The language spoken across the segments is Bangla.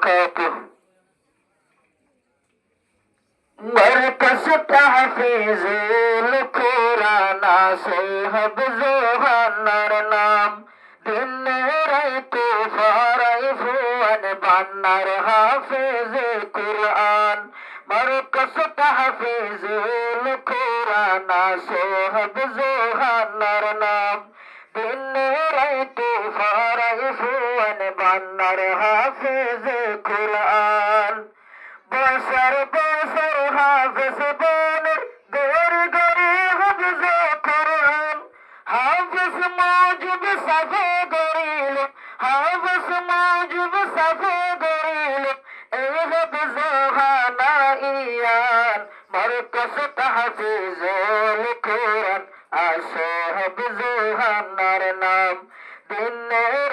وبركاته. مركز تحفيظ القرآن صاحب زهنر নাম দিন রাইতে ফারাইফুয়ান বান্নার হাফিজ কুরআন مركز تحفيظ القرآن صاحب زهنر নাম দিন রাইতে ফারাইফুয়ান বান্নার হাফিজ কুরআন বছর বছর হাফেজ বনের গড়ি গড়ি হাফেজ কোরআন হাফেজ মওজুদ সাফে গড়িল হাফেজ মওজুদ সাফে গড়িল এই হাফেজ হানাইয়ান মারকাজ তাহফিজুল কোরআন আসো হাফেজ হানার নাম দিন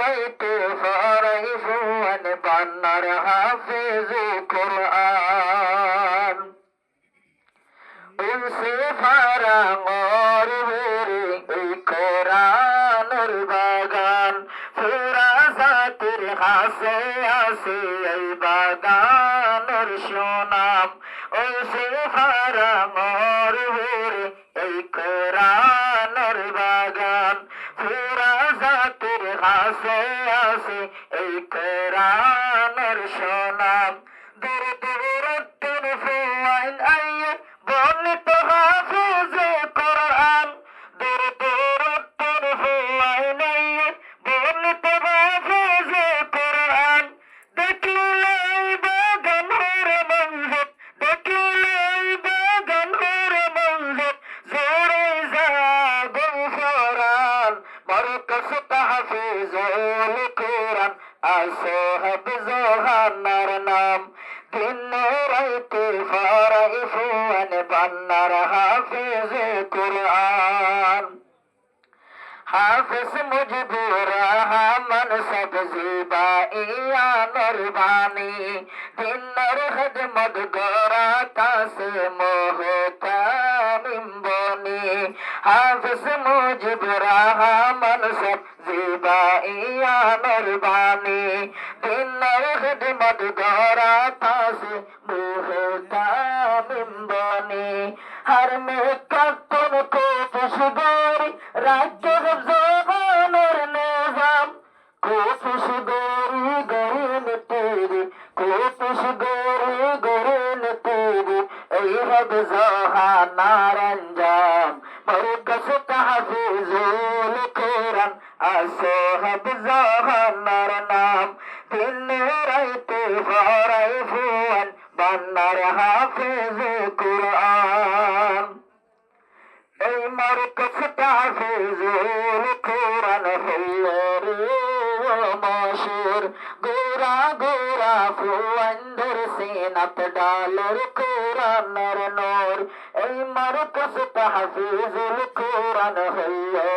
রাইতে ফারাইফুয়ান বান্নার হাফিজ কোরআন উনসে ফারাঙর ভেরে এই কোরআনের বাগান ফিরাজাতের হাসে আসে এই বাগানের সুনাম উনসে ফারাঙর ভেরে এই কোরআনের বাগান ফিরাজাতের হাসে আসে এই কোরআনের সুনাম দূর দূরত্বের ফুয়াইন আইয়ে বর্ণিত হাফিজ কোরআন দূর দূরত্বের ফুয়াইন আইয়ে বর্ণিত হাফিজ কোরআন দেখিলেই বাগান হরে মঞ্জিদ দেখিলেই বাগান হরে মঞ্জিদ জোরে জাগো ফরান মারকাজ তাহফিজুল কোরআন আসো হাফিজ হানার নাম দিন রাইতে ফারাইফুয়ান বান্নার হাফিজ কোরআন হাফিজ মুজিবুর রহমান সবজি বাঈয়ানোর বাণী দিনের খিদমত গড়া কাছে মোহতামিম বনি হাফিজ মুজিবুর রহমান সবজি বাঈয়ানোর বাণী দিনের খিদমত গড়া কাছে মোহতামিম বনি হর মে কতন কো খুশগরি রাজ্য জবানের নিজাম কোশিশ গরি গরিন তেরি কোশিশ গরি গরিন তেরি এই হব জাহানার अंजाम মারকাজ তাহফিজুল কোরআন আসো হব জাহানার নাম দিন রাইতে ফারাইফুয়ান বান্নার হাফিজ কোরআন এই মারকাজ তাহফিজুল কোরআন হইরে মশহুর গোরা গোরা ফুয়ান্দের সিনাত ডালের কোরআনের নূর এই মারকাজ তাহফিজুল কোরআন হইরে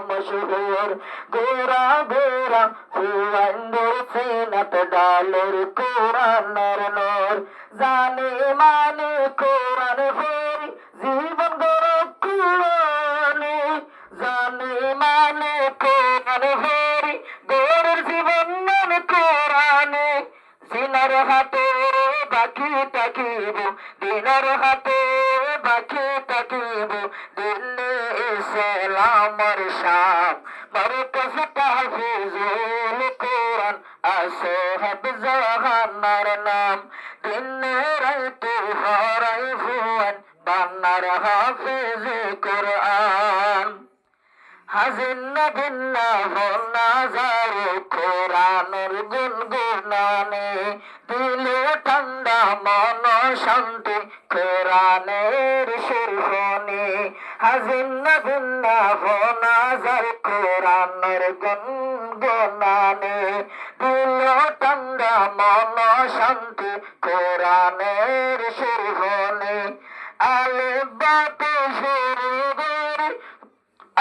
মশহুর গোরা গোরা ফুয়ান্দের সিনাত ডালের কোরআনের নূর জানে মানে কোরআন ফেরি জীবন গড় কুড়ানে জানে মানে কোরআন ফেরি গড়ের জীবন মানে কোরআনে জিনার হাতে বাকি থাকিব দিনের হাতে বাকি থাকিব দিনে ইসলামর শাম মারকাজ তাহফিজুল কোরআন আসো হাফিজ হানার নাম দিন রাইতে ফারাইফুয়ান বান্নার হাফিজ কোরআন হাজিন বিন্না হন্না যারো কোরআনের গুনগুনানে দিলে ঠান্ডা মন শান্তি কোরআনের সুরফনে হাজিন বিন্না হন্না যারো কোরআনের গুনগুনানে দিলে ঠান্ডা মন শান্তি কোরআনের সুরফনে আলিফ বা তে শুরু করে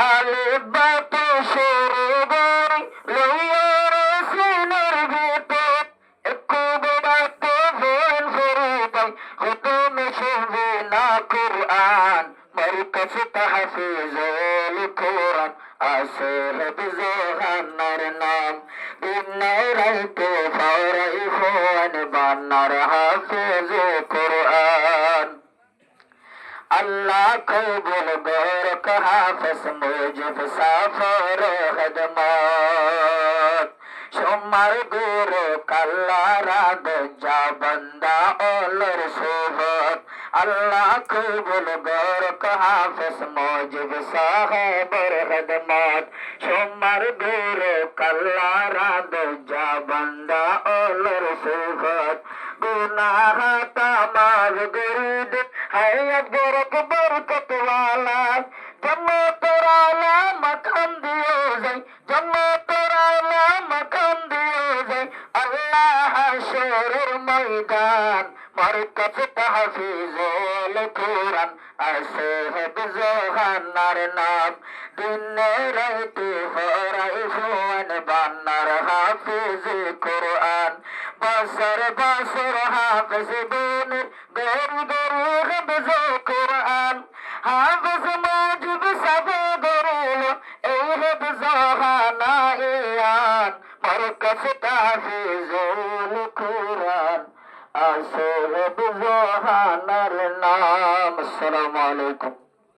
আলিফ বা তে শুরু করে লইয়ার সিনার ভিতর একটু বেড়াতে ফোন ফরিদাই হুকুম শুনবে না কোরআন মারকাজ তাহফিজুল কোরআন আসো হাফিজ হানার নাম দিনে রাইতে পড়াই ফোন বান্নার হাফেজ কোরআন আল্লাহ কবুল গরক হাফেজ মুজিব সাফর খদমত সোমার গুরু কাল্লা রাগ যা বন্দা ওলর সুবত আল্লাহ কবুল গরক হাফেজ মুজিব সাহেবর খদমত সোমার গুরু কাল্লা রাগ যা বন্দা ওলর সুবত गुनाह तमाम गुरीद है अकबर बरकत वाला जम्मो तोराला मकान दियो जाय जम्मो तोराला मकान दियो जाय अल्लाह शोरर मैदान मरकज तहफीजुल कुरान ऐसे है बिजोहानार नाम दिन राते फराई फोन बान्नार हाफिज कुरान बसर बसर हाफिज दिन गरी गरी हाफिज कुरान हाफिज मुजिब सबे गरीलो ए हाफिज हानाइयान मरकज तहफीजुल कुरान ऐसे है बिजोहानार नाम। अस्सलामु अलैकुम।